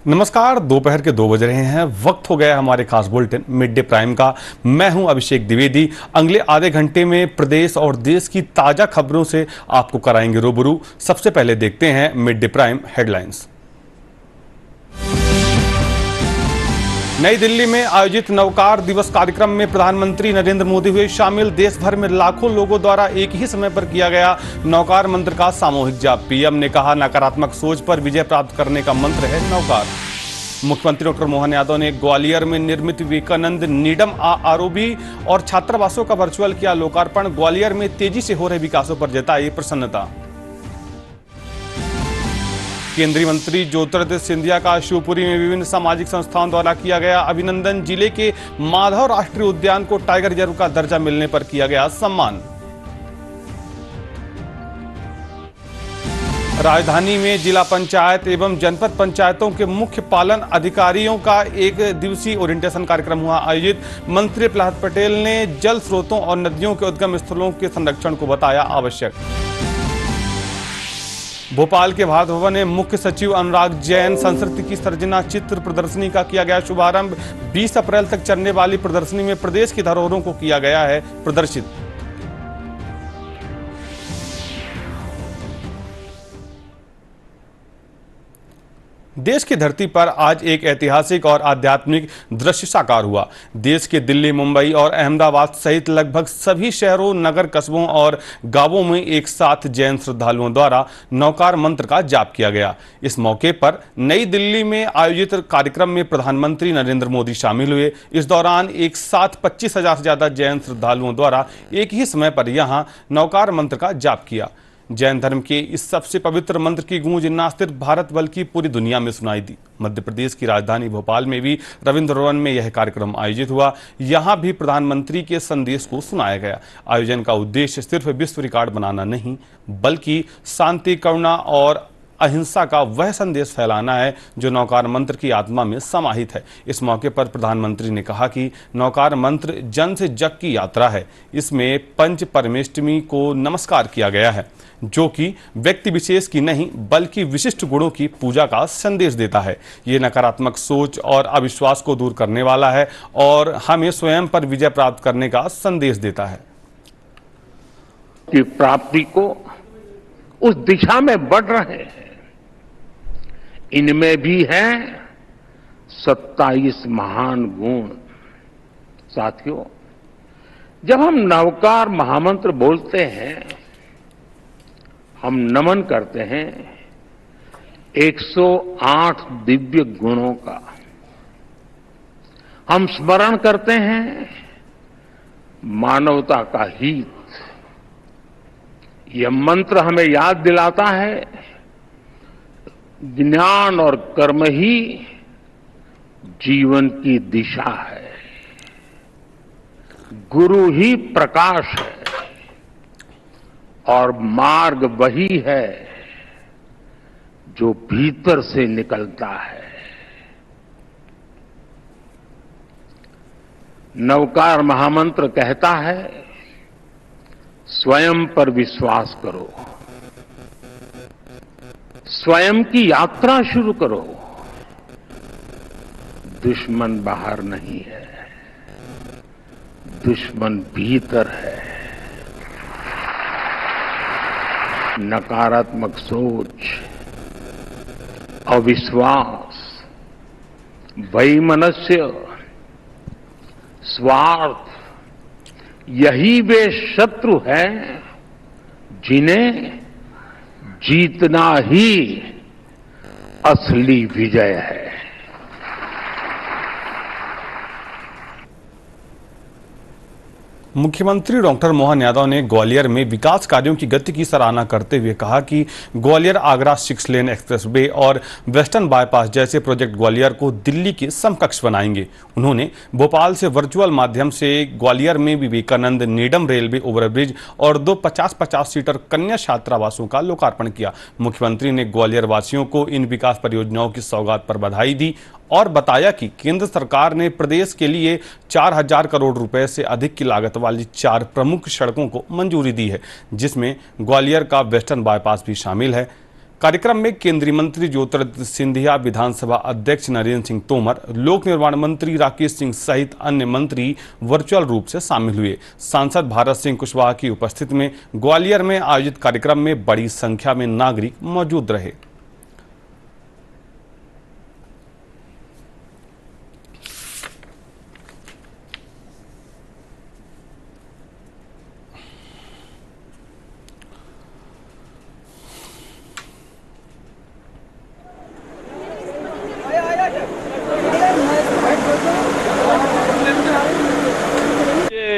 नमस्कार। दोपहर के 2 बज रहे हैं। वक्त हो गया हमारे खास बुलेटिन मिड डे प्राइम का। मैं हूं अभिषेक द्विवेदी। अगले आधे घंटे में प्रदेश और देश की ताजा खबरों से आपको कराएंगे रूबरू। सबसे पहले देखते हैं मिड डे प्राइम हेडलाइंस। नई दिल्ली में आयोजित नवकार दिवस कार्यक्रम में प्रधानमंत्री नरेंद्र मोदी हुए शामिल। देश भर में लाखों लोगों द्वारा एक ही समय पर किया गया नवकार मंत्र का सामूहिक जाप। पीएम ने कहा, नकारात्मक सोच पर विजय प्राप्त करने का मंत्र है नवकार। मुख्यमंत्री डॉक्टर मोहन यादव ने ग्वालियर में निर्मित विवेकानंद नीडम आरओबी और छात्रावासों का वर्चुअल किया लोकार्पण। ग्वालियर में तेजी से हो रहे विकासों पर जताई प्रसन्नता। केंद्रीय मंत्री ज्योतिरादित्य सिंधिया का शिवपुरी में विभिन्न सामाजिक संस्थाओं द्वारा किया गया अभिनंदन। जिले के माधव राष्ट्रीय उद्यान को टाइगर रिजर्व का दर्जा मिलने पर किया गया सम्मान। राजधानी में जिला पंचायत एवं जनपद पंचायतों के मुख्य पालन अधिकारियों का एक दिवसीय ओरिएंटेशन कार्यक्रम हुआ आयोजित। मंत्री प्रहलाद पटेल ने जल स्रोतों और नदियों के उद्गम स्थलों के संरक्षण को बताया आवश्यक। भोपाल के भारत भवन में मुख्य सचिव अनुराग जैन संस्कृति की सर्जना चित्र प्रदर्शनी का किया गया शुभारंभ। 20 अप्रैल तक चलने वाली प्रदर्शनी में प्रदेश की धरोहरों को किया गया है प्रदर्शित। देश की धरती पर आज एक ऐतिहासिक और आध्यात्मिक दृश्य साकार हुआ। देश के दिल्ली, मुंबई और अहमदाबाद सहित लगभग सभी शहरों, नगर, कस्बों और गांवों में एक साथ जैन श्रद्धालुओं द्वारा नवकार मंत्र का जाप किया गया। इस मौके पर नई दिल्ली में आयोजित कार्यक्रम में प्रधानमंत्री नरेंद्र मोदी शामिल हुए। इस दौरान एक साथ 25,000 से ज्यादा जैन श्रद्धालुओं द्वारा एक ही समय पर यहां नवकार मंत्र का जाप किया। जैन धर्म के इस सबसे पवित्र मंत्र की गूंज न सिर्फ भारत बल्कि पूरी दुनिया में सुनाई दी। मध्य प्रदेश की राजधानी भोपाल में भी रविंद्र भवन में यह कार्यक्रम आयोजित हुआ। यहां भी प्रधानमंत्री के संदेश को सुनाया गया। आयोजन का उद्देश्य सिर्फ विश्व रिकॉर्ड बनाना नहीं, बल्कि शांति, करुणा और अहिंसा का वह संदेश फैलाना है जो नवकार मंत्र की आत्मा में समाहित है। इस मौके पर प्रधानमंत्री ने कहा कि नवकार मंत्र जन से जग की यात्रा है। इसमें पंच परमेष्टमी को नमस्कार किया गया है, जो कि व्यक्ति विशेष की नहीं बल्कि विशिष्ट गुणों की पूजा का संदेश देता है। ये नकारात्मक सोच और अविश्वास को दूर करने वाला है और हमें स्वयं पर विजय प्राप्त करने का संदेश देता है। की प्राप्ति को उस दिशा में बढ़ रहे हैं। इनमें भी हैं 27 महान गुण। साथियों, जब हम नवकार महामंत्र बोलते हैं, हम नमन करते हैं 108 दिव्य गुणों का। हम स्मरण करते हैं मानवता का हित। यह मंत्र हमें याद दिलाता है ज्ञान और कर्म ही जीवन की दिशा है, गुरु ही प्रकाश है और मार्ग वही है जो भीतर से निकलता है। नवकार महामंत्र कहता है, स्वयं पर विश्वास करो, स्वयं की यात्रा शुरू करो। दुश्मन बाहर नहीं है, दुश्मन भीतर है। नकारात्मक सोच, अविश्वास, वैमनस्य, स्वार्थ, यही वे शत्रु हैं जिन्हें जीतना ही असली विजय है। मुख्यमंत्री डॉक्टर मोहन यादव ने ग्वालियर में विकास कार्यों की गति की सराहना करते हुए कहा कि ग्वालियर आगरा 6 लेन एक्सप्रेसवे और वेस्टर्न बाईपास जैसे प्रोजेक्ट ग्वालियर को दिल्ली के समकक्ष बनाएंगे। उन्होंने भोपाल से वर्चुअल माध्यम से ग्वालियर में विवेकानंद नीडम रेलवे ओवरब्रिज और 2 50-50 सीटर कन्या छात्रावासों का लोकार्पण किया। मुख्यमंत्री ने ग्वालियर वासियों को इन विकास परियोजनाओं की सौगात पर बधाई दी और बताया कि केंद्र सरकार ने प्रदेश के लिए 4,000 करोड़ रुपए से अधिक की लागत वाली 4 प्रमुख सड़कों को मंजूरी दी है, जिसमें ग्वालियर का वेस्टर्न बाईपास भी शामिल है। कार्यक्रम में केंद्रीय मंत्री ज्योतिरादित्य सिंधिया, विधानसभा अध्यक्ष नरेंद्र सिंह तोमर, लोक निर्माण मंत्री राकेश सिंह सहित अन्य मंत्री वर्चुअल रूप से शामिल हुए। सांसद भारत सिंह कुशवाहा की उपस्थिति में ग्वालियर में आयोजित कार्यक्रम में बड़ी संख्या में नागरिक मौजूद रहे।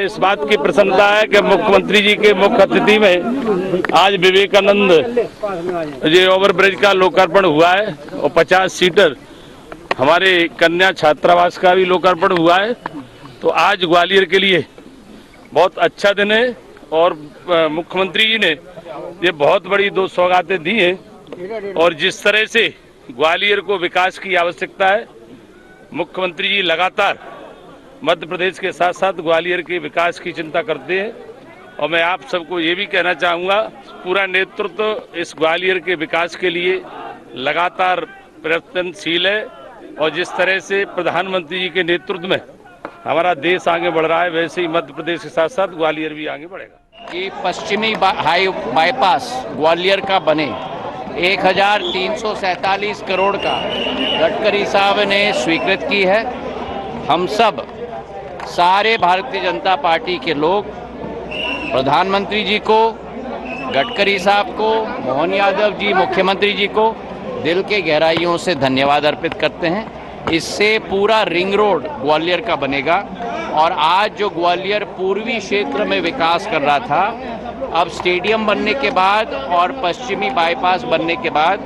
इस बात की प्रसन्नता है कि मुख्यमंत्री जी के मुख्य अतिथि में आज विवेकानंद ये ओवरब्रिज का लोकार्पण हुआ है और 50 सीटर हमारे कन्या छात्रावास का भी लोकार्पण हुआ है। तो आज ग्वालियर के लिए बहुत अच्छा दिन है और मुख्यमंत्री जी ने ये बहुत बड़ी 2 सौगातें दी हैं और जिस तरह से ग्वालियर को विकास की आवश्यकता है, मुख्यमंत्री जी लगातार मध्य प्रदेश के साथ साथ ग्वालियर के विकास की चिंता करते हैं और मैं आप सबको ये भी कहना चाहूँगा, पूरा नेतृत्व इस ग्वालियर के विकास के लिए लगातार प्रयत्नशील है और जिस तरह से प्रधानमंत्री जी के नेतृत्व में हमारा देश आगे बढ़ रहा है, वैसे ही मध्य प्रदेश के साथ साथ ग्वालियर भी आगे बढ़ेगा। कि पश्चिमी हाई बाईपास ग्वालियर का बने 1347 करोड़ का गडकरी साहब ने स्वीकृत की है। हम सब सारे भारतीय जनता पार्टी के लोग प्रधानमंत्री जी को, गडकरी साहब को, मोहन यादव जी मुख्यमंत्री जी को दिल के गहराइयों से धन्यवाद अर्पित करते हैं। इससे पूरा रिंग रोड ग्वालियर का बनेगा और आज जो ग्वालियर पूर्वी क्षेत्र में विकास कर रहा था, अब स्टेडियम बनने के बाद और पश्चिमी बाईपास बनने के बाद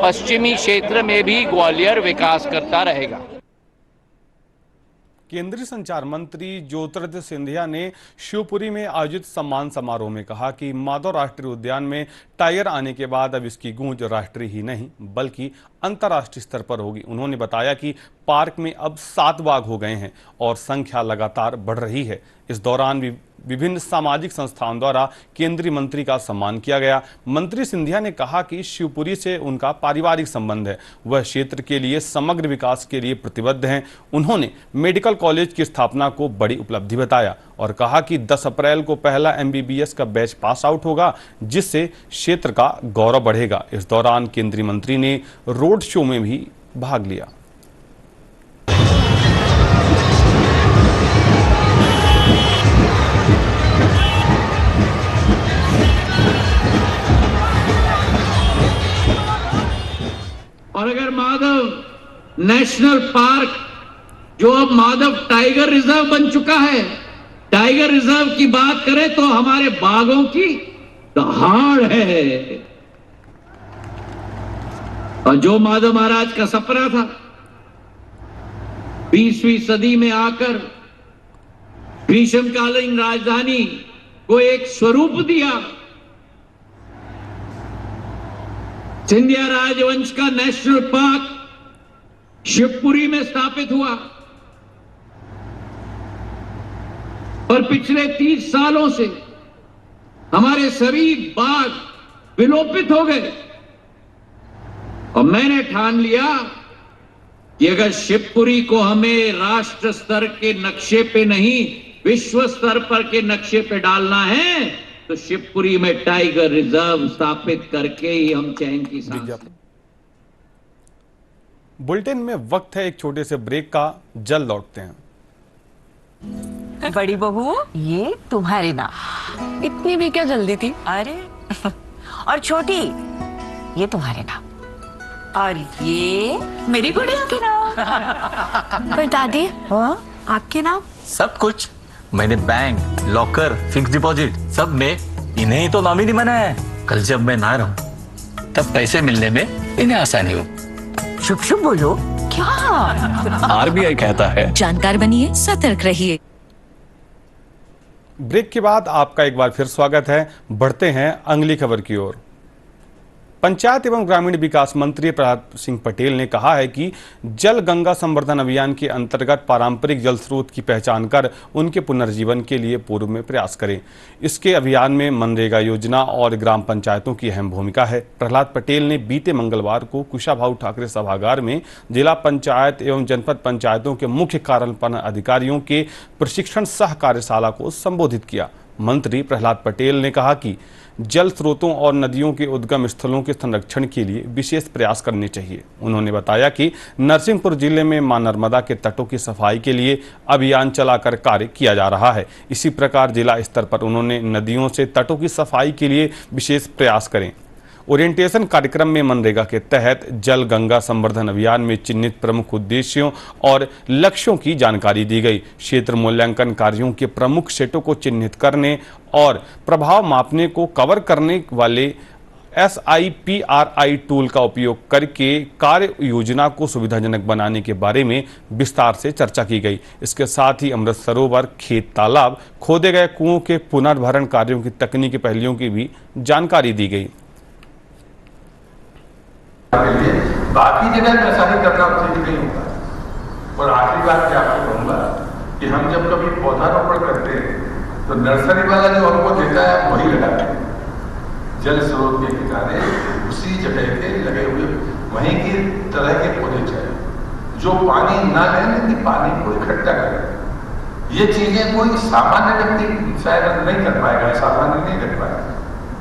पश्चिमी क्षेत्र में भी ग्वालियर विकास करता रहेगा। केंद्रीय संचार मंत्री ज्योतिरादित्य सिंधिया ने शिवपुरी में आयोजित सम्मान समारोह में कहा कि माधव राष्ट्रीय उद्यान में टाइगर आने के बाद अब इसकी गूंज राष्ट्रीय ही नहीं बल्कि अंतर्राष्ट्रीय स्तर पर होगी। उन्होंने बताया कि पार्क में अब 7 बाघ हो गए हैं और संख्या लगातार बढ़ रही है। इस दौरान विभिन्न सामाजिक संस्थाओं द्वारा केंद्रीय मंत्री का सम्मान किया गया। मंत्री सिंधिया ने कहा कि शिवपुरी से उनका पारिवारिक संबंध है, वह क्षेत्र के लिए समग्र विकास के लिए प्रतिबद्ध हैं। उन्होंने मेडिकल कॉलेज की स्थापना को बड़ी उपलब्धि बताया और कहा कि 10 अप्रैल को पहला MBBS का बैच पास आउट होगा, जिससे क्षेत्र का गौरव बढ़ेगा। इस दौरान केंद्रीय मंत्री ने रोड शो में भी भाग लिया। और अगर माधव नेशनल पार्क जो अब माधव टाइगर रिजर्व बन चुका है, टाइगर रिजर्व की बात करें तो हमारे बाघों की दहाड़ है। और जो माधव महाराज का सपना था 20वीं सदी में आकर ग्रीष्मकालीन राजधानी को एक स्वरूप दिया, सिंधिया राजवंश का नेशनल पार्क शिवपुरी में स्थापित हुआ और पिछले 30 सालों से हमारे सभी बाघ विलोपित हो गए। और मैंने ठान लिया कि अगर शिवपुरी को हमें राष्ट्र स्तर के नक्शे पे नहीं विश्व स्तर पर के नक्शे पे डालना है तो शिवपुरी में टाइगर रिजर्व स्थापित करके ही हम चैन की सांस। बुलेटिन में वक्त है एक छोटे से ब्रेक का, जल्द लौटते हैं। बड़ी बहू, ये तुम्हारे नाम। इतनी भी क्या जल्दी थी? अरे और छोटी, ये तुम्हारे नाम। और ये मेरी गुड़िया के नाम। पर दादी, हाँ? आपके नाम? सब कुछ मैंने बैंक, लॉकर, फिक्स डिपॉजिट सब में इन्हें ही तो नॉमिनी बनाया है। कल जब मैं ना रहूं तब पैसे मिलने में इन्हें आसानी हो। शुभ शुभ बोलो। क्या? RBI कहता है जानकार बनिए, सतर्क रहिए। ब्रेक के बाद आपका एक बार फिर स्वागत है। बढ़ते हैं अगली खबर की ओर। पंचायत एवं ग्रामीण विकास मंत्री प्रहलाद सिंह पटेल ने कहा है कि जल गंगा संवर्धन अभियान के अंतर्गत पारंपरिक जल स्रोत की पहचान कर उनके पुनर्जीवन के लिए पूर्व में प्रयास करें। इसके अभियान में मनरेगा योजना और ग्राम पंचायतों की अहम भूमिका है। प्रहलाद पटेल ने बीते मंगलवार को कुशाभाऊ ठाकरे सभागार में जिला पंचायत एवं जनपद पंचायतों के मुख्य कार्यपालन अधिकारियों के प्रशिक्षण सह कार्यशाला को संबोधित किया। मंत्री प्रहलाद पटेल ने कहा कि जल स्रोतों और नदियों के उद्गम स्थलों के संरक्षण के लिए विशेष प्रयास करने चाहिए। उन्होंने बताया कि नरसिंहपुर जिले में मां नर्मदा के तटों की सफाई के लिए अभियान चलाकर कार्य किया जा रहा है। इसी प्रकार जिला स्तर पर उन्होंने नदियों से तटों की सफाई के लिए विशेष प्रयास करें। ओरिएंटेशन कार्यक्रम में मनरेगा के तहत जल गंगा संवर्धन अभियान में चिन्हित प्रमुख उद्देश्यों और लक्ष्यों की जानकारी दी गई। क्षेत्र मूल्यांकन कार्यों के प्रमुख सेटों को चिन्हित करने और प्रभाव मापने को कवर करने वाले SIPRI टूल का उपयोग करके कार्य योजना को सुविधाजनक बनाने के बारे में विस्तार से चर्चा की गई। इसके साथ ही अमृत सरोवर, खेत तालाब, खोदे गए कुओं के पुनर्भरण कार्यों की तकनीकी पहलुओं की भी जानकारी दी गई। बाकी जगह ऐसा नहीं करना उचित नहीं होता। और आखिरी बात मैं आपको कहूंगा कि हम जब कभी पौधारोपण करते हैं तो नर्सरी वाला जो हमको देता है वही लगाते हैं। जल स्रोत के किनारे उसी जगह के लगे हुए वहीं की तरह के पौधे चाहिए जो पानी ना लें लेकिन पानी को इकट्ठा करें। ये चीजें कोई सामान्य व्यक्ति शायद नहीं कर पाएगा, सामान्य नहीं कर पाएगा,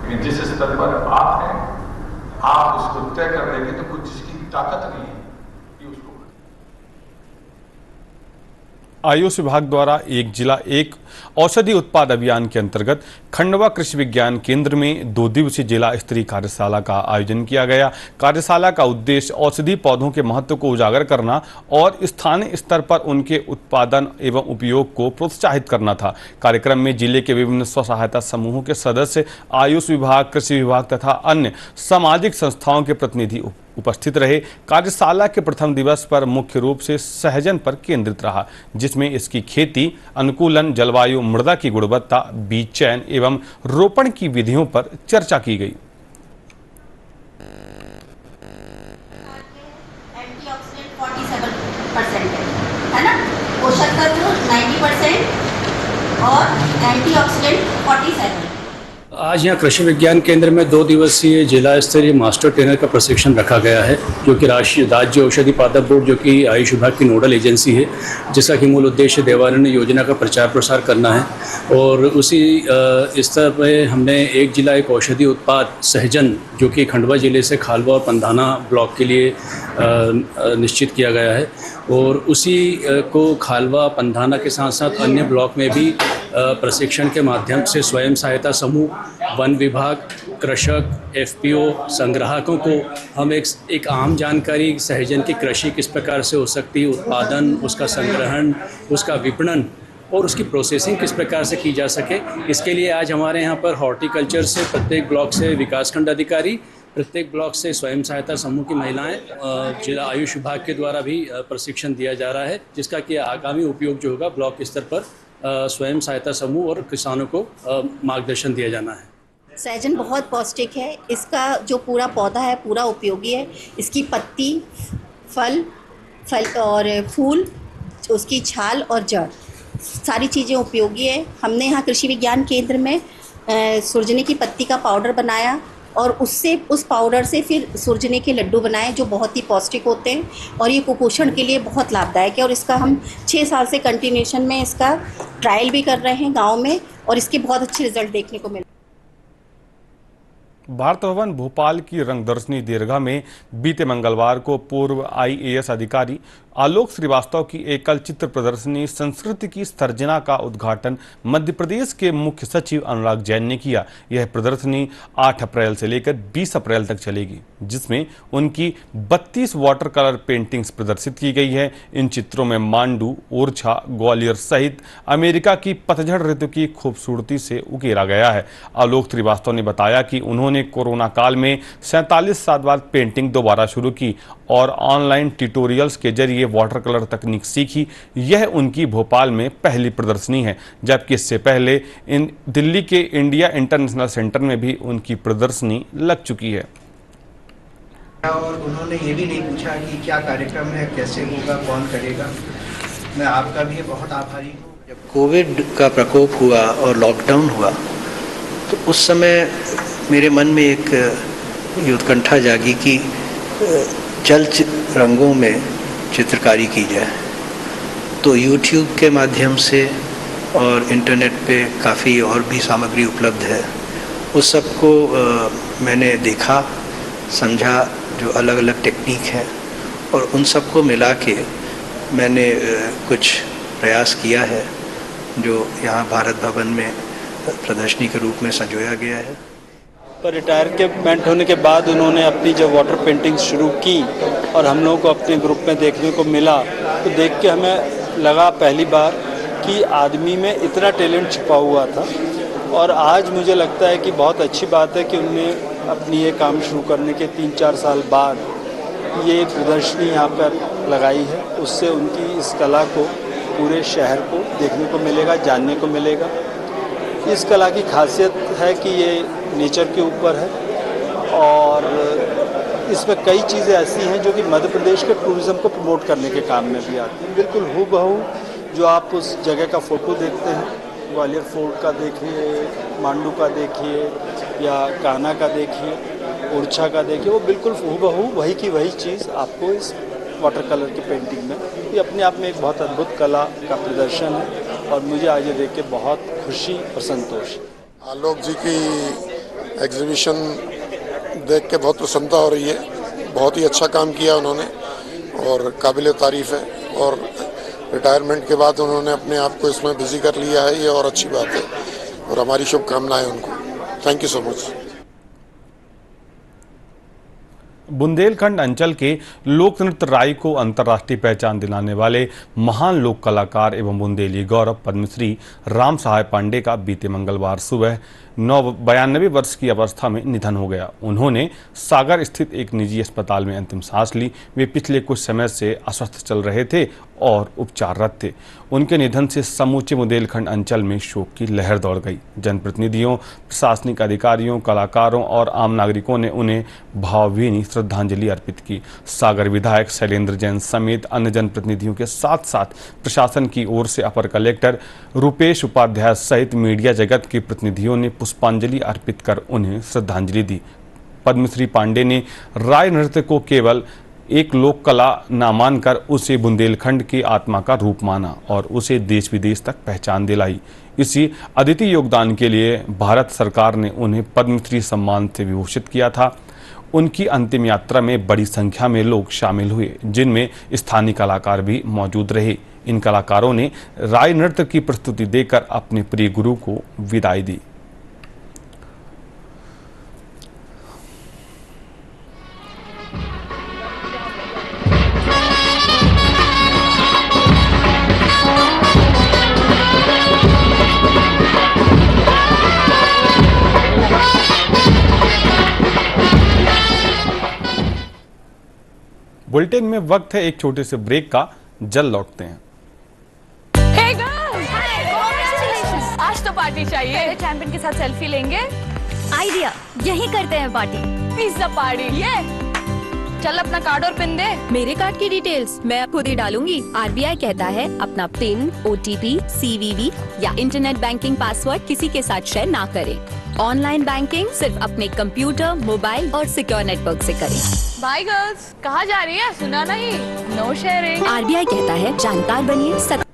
लेकिन जिस स्तर पर आप हैं आप उसको तय कर देंगे तो कुछ जिसकी ताकत नहीं है कि उसको। आयुष विभाग द्वारा एक जिला एक औषधि उत्पाद अभियान के अंतर्गत खंडवा कृषि विज्ञान केंद्र में 2 दिवसीय जिला स्तरीय कार्यशाला का आयोजन किया गया। कार्यशाला का उद्देश्य औषधि पौधों के महत्व को उजागर करना और स्थानीय स्तर पर उनके उत्पादन एवं उपयोग को प्रोत्साहित करना था। कार्यक्रम में जिले के विभिन्न स्व सहायता समूहों के सदस्य, आयुष विभाग, कृषि विभाग तथा अन्य सामाजिक संस्थाओं के प्रतिनिधि उपस्थित रहे। कार्यशाला के प्रथम दिवस पर मुख्य रूप से सहजन पर केंद्रित रहा, जिसमें इसकी खेती, अनुकूलन, जलवायु, मृदा की गुणवत्ता, बीज चयन एवं रोपण की विधियों पर चर्चा की गई। एंटीऑक्सीडेंट 47% है ना, पोषक तत्व 90% और एंटीऑक्सीडेंट 47। आज यहाँ कृषि विज्ञान केंद्र में 2 दिवसीय जिला स्तरीय मास्टर ट्रेनर का प्रशिक्षण रखा गया है, जो कि राज्य औषधि पादप बोर्ड, जो कि आयुष विभाग की नोडल एजेंसी है, जिसका कि मूल उद्देश्य देवारण्य योजना का प्रचार प्रसार करना है। और उसी स्तर पर हमने एक जिला एक औषधि उत्पाद सहजन, जो कि खंडवा जिले से खालवा और पंधाना ब्लॉक के लिए निश्चित किया गया है, और उसी को खालवा, पंधाना के साथ साथ अन्य ब्लॉक में भी प्रशिक्षण के माध्यम से स्वयं सहायता समूह, वन विभाग, कृषक, FPO, संग्राहकों को हम एक आम जानकारी सहजन की कृषि किस प्रकार से हो सकती है, उत्पादन, उसका संग्रहण, उसका विपणन और उसकी प्रोसेसिंग किस प्रकार से की जा सके, इसके लिए आज हमारे यहाँ पर हॉर्टिकल्चर से प्रत्येक ब्लॉक से विकासखंड अधिकारी, प्रत्येक ब्लॉक से स्वयं सहायता समूह की महिलाएं, जिला आयुष विभाग के द्वारा भी प्रशिक्षण दिया जा रहा है, जिसका कि आगामी उपयोग जो होगा ब्लॉक स्तर पर स्वयं सहायता समूह और किसानों को मार्गदर्शन दिया जाना है। सहजन बहुत पौष्टिक है, इसका जो पूरा पौधा है पूरा उपयोगी है। इसकी पत्ती, फल और फूल, उसकी छाल और जड़, सारी चीज़ें उपयोगी है। हमने यहाँ कृषि विज्ञान केंद्र में सुरजनी की पत्ती का पाउडर बनाया और उस पाउडर से फिर सुरजनी के लड्डू बनाए, जो बहुत ही पौष्टिक होते हैं और ये कुपोषण के लिए बहुत लाभदायक है। और इसका हम 6 साल से कंटिन्यूशन में इसका ट्रायल भी कर रहे हैं गांव में, और इसके बहुत अच्छे रिजल्ट देखने को मिले। भारत भवन भोपाल की रंगदर्शनी दीर्घा में बीते मंगलवार को पूर्व IAS अधिकारी आलोक श्रीवास्तव की एकल चित्र प्रदर्शनी संस्कृति की सर्जना का उद्घाटन मध्य प्रदेश के मुख्य सचिव अनुराग जैन ने किया। यह प्रदर्शनी 8 अप्रैल से लेकर 20 अप्रैल तक चलेगी, जिसमें उनकी 32 वाटर कलर पेंटिंग्स प्रदर्शित की गई है। इन चित्रों में मांडू, ओरछा, ग्वालियर सहित अमेरिका की पतझड़ ऋतु की खूबसूरती से उकेरा गया है। आलोक श्रीवास्तव ने बताया कि उन्होंने कोरोना काल में 47 साल बाद पेंटिंग दोबारा शुरू की और ऑनलाइन ट्यूटोरियल्स के जरिए वाटर कलर तकनीक सीखी। यह उनकी भोपाल में पहली प्रदर्शनी है, जबकि इससे पहले दिल्ली के इंडिया इंटरनेशनल सेंटर में भी उनकी प्रदर्शनी लग चुकी है। और उन्होंने ये भी नहीं पूछा कि क्या कार्यक्रम है, कैसे होगा, कौन करेगा। मैं आपका भी बहुत आभारी हूँ। जब कोविड का प्रकोप हुआ और लॉकडाउन हुआ तो उस समय मेरे मन में एक उत्कंठा जागी कि जल रंगों में चित्रकारी की जाए। तो YouTube के माध्यम से और इंटरनेट पे काफ़ी और भी सामग्री उपलब्ध है। उस सब को मैंने देखा, समझा, जो अलग अलग टेक्निक है, और उन सब को मिला के मैंने कुछ प्रयास किया है जो यहाँ भारत भवन में प्रदर्शनी के रूप में संजोया गया है। पर रिटायरमेंट होने के बाद उन्होंने अपनी जब वाटर पेंटिंग शुरू की और हम लोगों को अपने ग्रुप में देखने को मिला तो देख के हमें लगा पहली बार कि आदमी में इतना टैलेंट छिपा हुआ था। और आज मुझे लगता है कि बहुत अच्छी बात है कि उन्होंने अपनी ये काम शुरू करने के 3-4 साल बाद ये प्रदर्शनी यहाँ पर लगाई है। उससे उनकी इस कला को पूरे शहर को देखने को मिलेगा, जानने को मिलेगा। इस कला की खासियत है कि ये नेचर के ऊपर है और इसमें कई चीज़ें ऐसी हैं जो कि मध्य प्रदेश के टूरिज़्म को प्रमोट करने के काम में भी आती हैं। बिल्कुल हूबहू जो आप उस जगह का फ़ोटो देखते हैं, ग्वालियर फोर्ट का देखिए, मांडू का देखिए या कान्हा का देखिए, ओरछा का देखिए, वो बिल्कुल हूबहू वही की वही चीज़ आपको इस वाटर कलर की पेंटिंग में। ये अपने आप में एक बहुत अद्भुत कला का प्रदर्शन है और मुझे आज ये देख के बहुत खुशी और संतोष। आलोक जी की एग्जीबिशन देख के बहुत प्रसन्नता हो रही है। बहुत ही अच्छा काम किया उन्होंने और काबिल तारीफ़ है। और रिटायरमेंट के बाद उन्होंने अपने आप को इसमें बिजी कर लिया है, ये और अच्छी बात है और हमारी शुभकामनाएं उनको। Thank you so much. Bundelkhand अंचल के लोक नृत्य राई को अंतर्राष्ट्रीय पहचान दिलाने वाले महान लोक कलाकार एवं बुंदेली गौरव पद्मश्री राम सहाय पांडे का बीते मंगलवार सुबह 92 वर्ष की अवस्था में निधन हो गया। उन्होंने सागर स्थित एक निजी अस्पताल में अंतिम सांस ली। वे पिछले कुछ समय से अस्वस्थ चल रहे थे और उपचाररत थे। उनके निधन से समूचे बुंदेलखंड अंचल में शोक की लहर दौड़ गई। जनप्रतिनिधियों, प्रशासनिक अधिकारियों, कलाकारों और आम नागरिकों ने उन्हें भावभीनी श्रद्धांजलि अर्पित की। सागर विधायक शैलेंद्र जैन समेत अन्य जनप्रतिनिधियों के साथ साथ प्रशासन की ओर से अपर कलेक्टर रुपेश उपाध्याय सहित मीडिया जगत के प्रतिनिधियों ने पुष्पांजलि अर्पित कर उन्हें श्रद्धांजलि दी। पद्मश्री पांडे ने राय नृत्य को केवल एक लोक कला न मानकर उसे बुंदेलखंड की आत्मा का रूप माना और उसे देश विदेश तक पहचान दिलाई। इसी अद्वितीय योगदान के लिए भारत सरकार ने उन्हें पद्मश्री सम्मान से विभूषित किया था। उनकी अंतिम यात्रा में बड़ी संख्या में लोग शामिल हुए, जिनमें स्थानीय कलाकार भी मौजूद रहे। इन कलाकारों ने राय नृत्य की प्रस्तुति देकर अपने प्रिय गुरु को विदाई दी। बुलेटिन में वक्त है एक छोटे से ब्रेक का। जल लौटते हैं। Hey girls! Congratulations! आज तो पार्टी चाहिए। चैंपियन के साथ सेल्फी लेंगे। आइडिया, यही करते हैं पार्टी। Pizza party. ये चल अपना कार्ड और पिन दे। मेरे कार्ड की डिटेल्स मैं खुद ही डालूंगी। आरबीआई कहता है अपना पिन, ओटीपी, सीवीवी या इंटरनेट बैंकिंग पासवर्ड किसी के साथ शेयर ना करें। ऑनलाइन बैंकिंग सिर्फ अपने कंप्यूटर, मोबाइल और सिक्योर नेटवर्क से करें। बाय गर्ल्स, कहाँ जा रही है? सुना नहीं? No sharing. आरबीआई कहता है जानकार बनिए।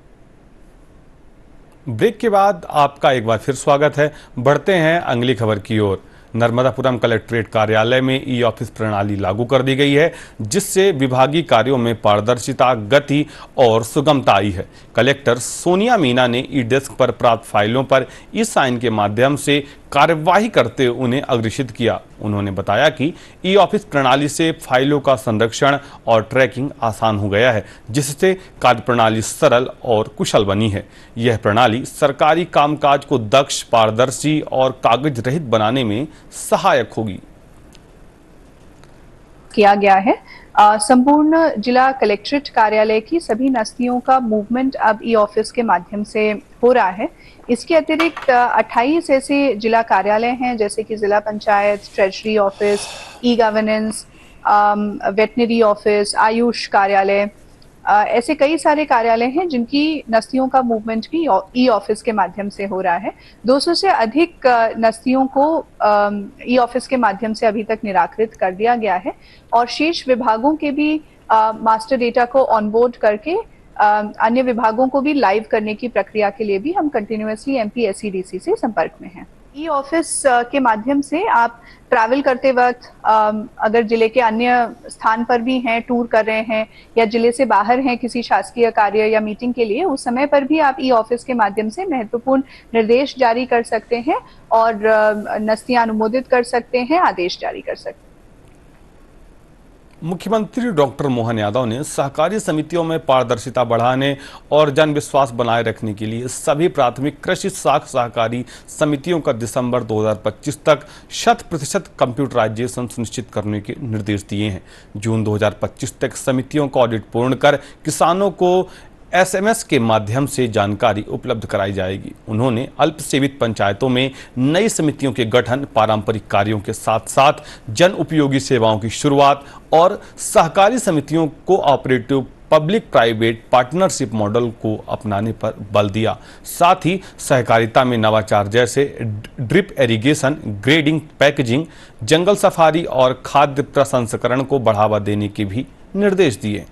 ब्रेक के बाद आपका एक बार फिर स्वागत है। बढ़ते हैं अगली खबर की ओर। नर्मदापुरम कलेक्ट्रेट कार्यालय में ई ऑफिस प्रणाली लागू कर दी गई है, जिससे विभागीय कार्यों में पारदर्शिता, गति और सुगमता आई है। कलेक्टर सोनिया मीना ने ई डेस्क पर प्राप्त फाइलों पर ई साइन के माध्यम से कार्यवाही करते हुए उन्हें अग्रेसित किया। उन्होंने बताया कि ई ऑफिस प्रणाली से फाइलों का संरक्षण और ट्रैकिंग आसान हो गया है, जिससे कार्यप्रणाली सरल और कुशल बनी है। यह प्रणाली सरकारी कामकाज को दक्ष, पारदर्शी और कागज रहित बनाने में सहायक होगी। किया गया है। संपूर्ण जिला कलेक्ट्रेट कार्यालय की सभी नस्तियों का मूवमेंट अब ई ऑफिस के माध्यम से हो रहा है। इसके अतिरिक्त 28 ऐसे जिला कार्यालय हैं, जैसे कि जिला panchayat, treasury office, e governance, veterinary office, Ayush कार्यालय, ऐसे कई सारे कार्यालय हैं जिनकी नस्तियों का मूवमेंट भी ई ऑफिस के माध्यम से हो रहा है। 200 से अधिक नस्तियों को ई ऑफिस के माध्यम से अभी तक निराकृत कर दिया गया है और शेष विभागों के भी मास्टर डेटा को ऑनबोर्ड करके अन्य विभागों को भी लाइव करने की प्रक्रिया के लिए भी हम कंटिन्यूअसली MPSCDC से संपर्क में हैं। ई ऑफिस के माध्यम से आप ट्रैवल करते वक्त अगर जिले के अन्य स्थान पर भी हैं, टूर कर रहे हैं या जिले से बाहर हैं किसी शासकीय कार्य या मीटिंग के लिए, उस समय पर भी आप ई ऑफिस के माध्यम से महत्वपूर्ण निर्देश जारी कर सकते हैं और नस्तियां अनुमोदित कर सकते हैं, आदेश जारी कर सकते हैं। मुख्यमंत्री डॉक्टर मोहन यादव ने सहकारी समितियों में पारदर्शिता बढ़ाने और जन विश्वास बनाए रखने के लिए सभी प्राथमिक कृषि साख सहकारी समितियों का दिसंबर 2025 तक 100% कंप्यूटराइजेशन सुनिश्चित करने के निर्देश दिए हैं। जून 2025 तक समितियों का ऑडिट पूर्ण कर किसानों को SMS के माध्यम से जानकारी उपलब्ध कराई जाएगी। उन्होंने अल्पसेवित पंचायतों में नई समितियों के गठन, पारंपरिक कार्यों के साथ साथ जन उपयोगी सेवाओं की शुरुआत और सहकारी समितियों co operative public private partnership model को अपनाने पर बल दिया। साथ ही सहकारिता में नवाचार जैसे ड्रिप इरिगेशन, ग्रेडिंग, पैकेजिंग, जंगल सफारी और खाद्य प्रसंस्करण को बढ़ावा देने के भी निर्देश दिए।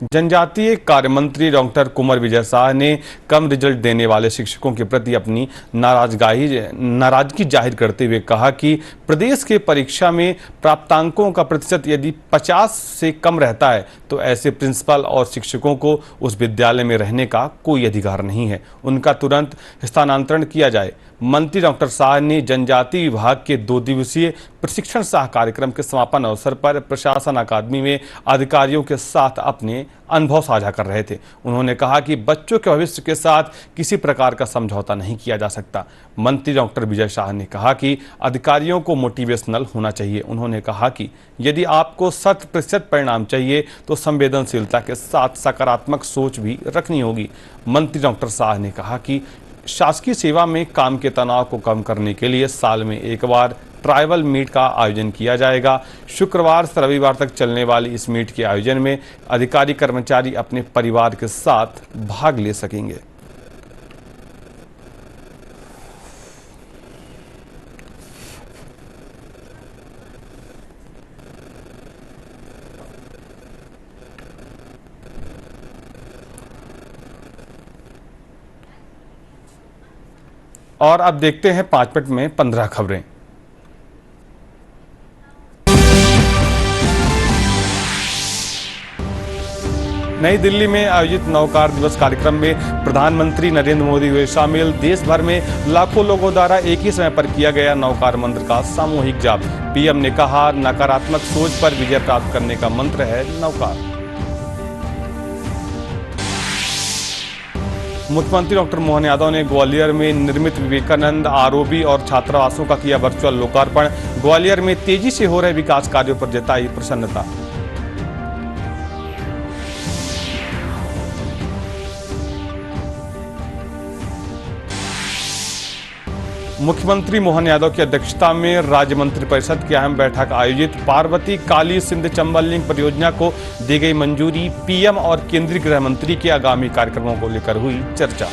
जनजातीय कार्य मंत्री डॉक्टर कुंवर विजय शाह ने कम रिजल्ट देने वाले शिक्षकों के प्रति अपनी नाराजगी जाहिर करते हुए कहा कि प्रदेश के परीक्षा में प्राप्तांकों का प्रतिशत यदि 50 से कम रहता है तो ऐसे प्रिंसिपल और शिक्षकों को उस विद्यालय में रहने का कोई अधिकार नहीं है, उनका तुरंत स्थानांतरण किया जाए। मंत्री डॉक्टर शाह ने जनजातीय विभाग के 2 दिवसीय प्रशिक्षण सह कार्यक्रम के समापन अवसर पर प्रशासन अकादमी में अधिकारियों के साथ अपने अनुभव साझा कर रहे थे। उन्होंने कहा कि बच्चों के भविष्य के साथ किसी प्रकार का समझौता नहीं किया जा सकता। मंत्री डॉक्टर विजय शाह ने कहा कि अधिकारियों को मोटिवेशनल होना चाहिए। उन्होंने कहा कि यदि आपको 100% परिणाम चाहिए तो संवेदनशीलता के साथ सकारात्मक सोच भी रखनी होगी। मंत्री डॉक्टर शाह ने कहा कि शासकीय सेवा में काम के तनाव को कम करने के लिए साल में एक बार ट्राइबल मीट का आयोजन किया जाएगा। शुक्रवार से रविवार तक चलने वाली इस मीट के आयोजन में अधिकारी कर्मचारी अपने परिवार के साथ भाग ले सकेंगे। और अब देखते हैं 5 मिनट में 15 खबरें। नई दिल्ली में आयोजित नौकार दिवस कार्यक्रम में प्रधानमंत्री नरेंद्र मोदी हुए शामिल। देश भर में लाखों लोगों द्वारा एक ही समय पर किया गया नौकार मंत्र का सामूहिक जाप। पीएम ने कहा, नकारात्मक सोच पर विजय प्राप्त करने का मंत्र है नौकार। मुख्यमंत्री डॉक्टर मोहन यादव ने ग्वालियर में निर्मित विवेकानंद ROB और छात्रावासों का किया वर्चुअल लोकार्पण। ग्वालियर में तेजी से हो रहे विकास कार्यों पर जताई प्रसन्नता। मुख्यमंत्री मोहन यादव की अध्यक्षता में राज्य मंत्रिपरिषद की अहम बैठक आयोजित। पार्वती काली सिंध चंबल लिंक परियोजना को दी गई मंजूरी। पीएम और केंद्रीय गृह मंत्री के आगामी कार्यक्रमों को लेकर हुई चर्चा।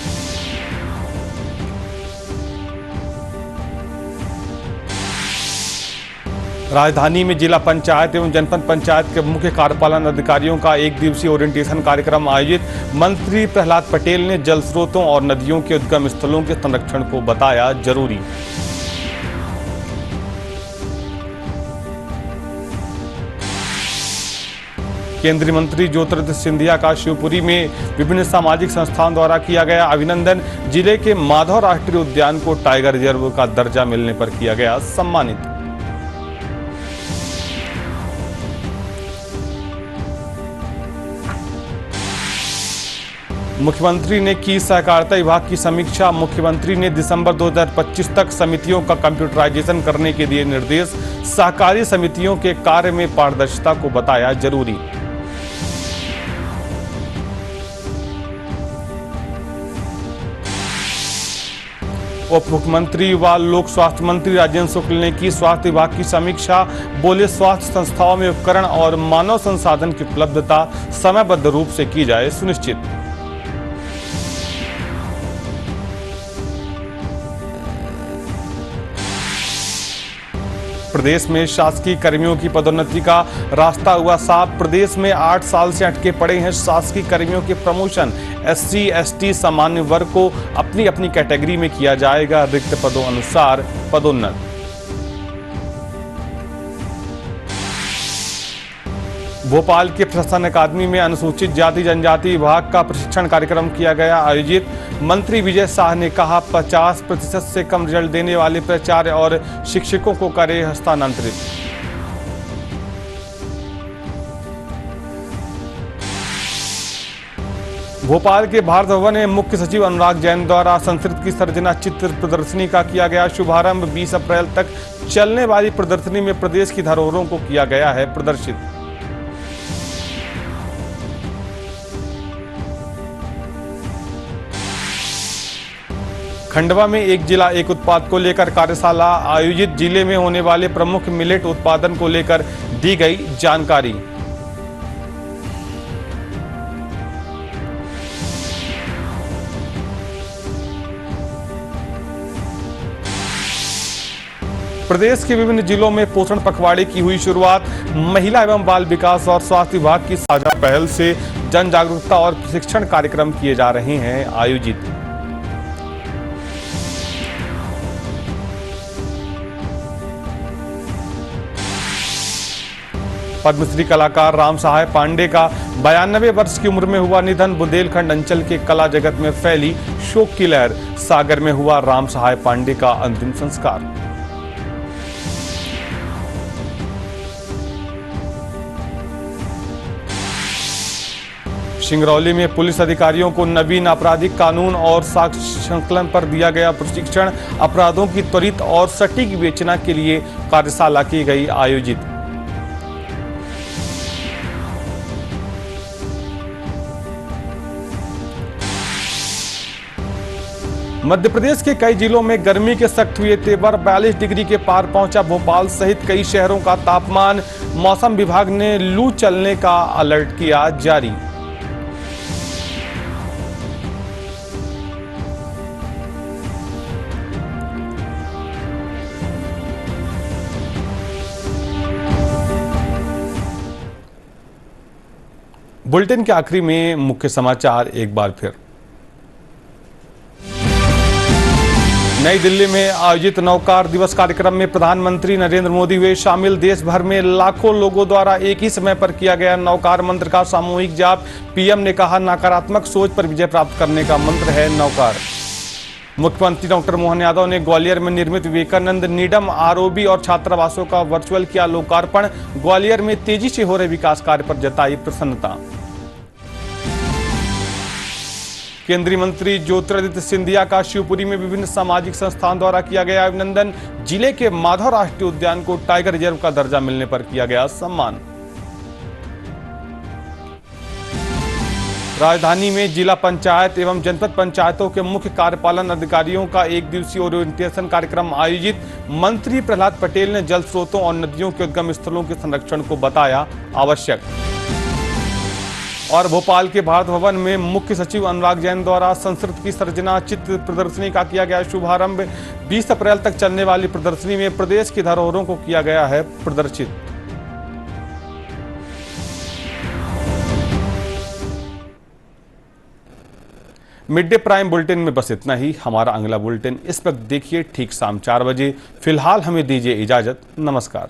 राजधानी में जिला पंचायत एवं जनपद पंचायत के मुख्य कार्यपालन अधिकारियों का एक दिवसीय ओरिएंटेशन कार्यक्रम आयोजित। मंत्री प्रहलाद पटेल ने जल स्रोतों और नदियों के उद्गम स्थलों के संरक्षण को बताया जरूरी। केंद्रीय मंत्री ज्योतिरादित्य सिंधिया का शिवपुरी में विभिन्न सामाजिक संस्थाओं द्वारा किया गया अभिनंदन। जिले के माधव राष्ट्रीय उद्यान को टाइगर रिजर्व का दर्जा मिलने पर किया गया सम्मानित। मुख्यमंत्री ने की सहकारिता विभाग की समीक्षा। मुख्यमंत्री ने दिसंबर 2025 तक समितियों का कंप्यूटराइजेशन करने के दिए निर्देश। सहकारी समितियों के कार्य में पारदर्शिता को बताया जरूरी। उप मुख्यमंत्री व लोक स्वास्थ्य मंत्री राजेंद्र शुक्ल ने की स्वास्थ्य विभाग की समीक्षा। बोले स्वास्थ्य संस्थाओं में उपकरण और मानव संसाधन की उपलब्धता समयबद्ध रूप से की जाए सुनिश्चित। प्रदेश में शासकीय कर्मियों की पदोन्नति का रास्ता हुआ साफ। प्रदेश में 8 साल से अटके पड़े हैं शासकीय कर्मियों के प्रमोशन। SC, ST सामान्य वर्ग को अपनी अपनी कैटेगरी में किया जाएगा रिक्त पदों अनुसार पदोन्नत। भोपाल के प्रशासन अकादमी में अनुसूचित जाति जनजाति विभाग का प्रशिक्षण कार्यक्रम किया गया आयोजित। मंत्री विजय शाह ने कहा 50% से कम रिजल्ट देने वाले प्राचार्य और शिक्षकों को करे हस्तांतरित। भोपाल के भारत भवन में मुख्य सचिव अनुराग जैन द्वारा संस्कृत की सर्जना चित्र प्रदर्शनी का किया गया शुभारंभ। 20 अप्रैल तक चलने वाली प्रदर्शनी में प्रदेश की धरोहरों को किया गया है प्रदर्शित। खंडवा में एक जिला एक उत्पाद को लेकर कार्यशाला आयोजित। जिले में होने वाले प्रमुख मिलेट उत्पादन को लेकर दी गई जानकारी। प्रदेश के विभिन्न जिलों में पोषण पखवाड़े की हुई शुरुआत। महिला एवं बाल विकास और स्वास्थ्य विभाग की साझा पहल से जन जागरूकता और प्रशिक्षण कार्यक्रम किए जा रहे हैं आयोजित। पद्मश्री कलाकार राम सहाय पांडे का 92 वर्ष की उम्र में हुआ निधन। बुंदेलखंड अंचल के कला जगत में फैली शोक की लहर। सागर में हुआ राम सहाय पांडे का अंतिम संस्कार। सिंगरौली में पुलिस अधिकारियों को नवीन आपराधिक कानून और साक्ष्य संकलन पर दिया गया प्रशिक्षण। अपराधों की त्वरित और सटीक विवेचना के लिए कार्यशाला की गई आयोजित। मध्य प्रदेश के कई जिलों में गर्मी के सख्त हुए तेवर। 42 डिग्री के पार पहुंचा भोपाल सहित कई शहरों का तापमान। मौसम विभाग ने लू चलने का अलर्ट किया जारी। बुलेटिन के आखिरी में मुख्य समाचार एक बार फिर। नई दिल्ली में आयोजित नौकार दिवस कार्यक्रम में प्रधानमंत्री नरेंद्र मोदी हुए शामिल। देश भर में लाखों लोगों द्वारा एक ही समय पर किया गया नौकार मंत्र का सामूहिक जाप। पीएम ने कहा नकारात्मक सोच पर विजय प्राप्त करने का मंत्र है नौकार। मुख्यमंत्री डॉक्टर मोहन यादव ने ग्वालियर में निर्मित विवेकानंद नीडम ROB और छात्रावासों का वर्चुअल किया लोकार्पण। ग्वालियर में तेजी से हो रहे विकास कार्य पर जताई प्रसन्नता। केंद्रीय मंत्री ज्योतिरादित्य सिंधिया का शिवपुरी में विभिन्न सामाजिक संस्थान द्वारा किया गया अभिनंदन। जिले के माधव राष्ट्रीय उद्यान को टाइगर रिजर्व का दर्जा मिलने पर किया गया सम्मान। राजधानी में जिला पंचायत एवं जनपद पंचायतों के मुख्य कार्यपालन अधिकारियों का एक दिवसीय ओरिएंटेशन कार्यक्रम आयोजित। मंत्री प्रहलाद पटेल ने जल स्रोतों और नदियों के उद्गम स्थलों के संरक्षण को बताया आवश्यक। और भोपाल के भारत भवन में मुख्य सचिव अनुराग जैन द्वारा संस्कृत की सर्जना चित्र प्रदर्शनी का किया गया शुभारंभ। 20 अप्रैल तक चलने वाली प्रदर्शनी में प्रदेश की धरोहरों को किया गया है प्रदर्शित। मिड डे प्राइम बुलेटिन में बस इतना ही। हमारा अगला बुलेटिन इस वक्त देखिए ठीक शाम 4 बजे। फिलहाल हमें दीजिए इजाजत। नमस्कार।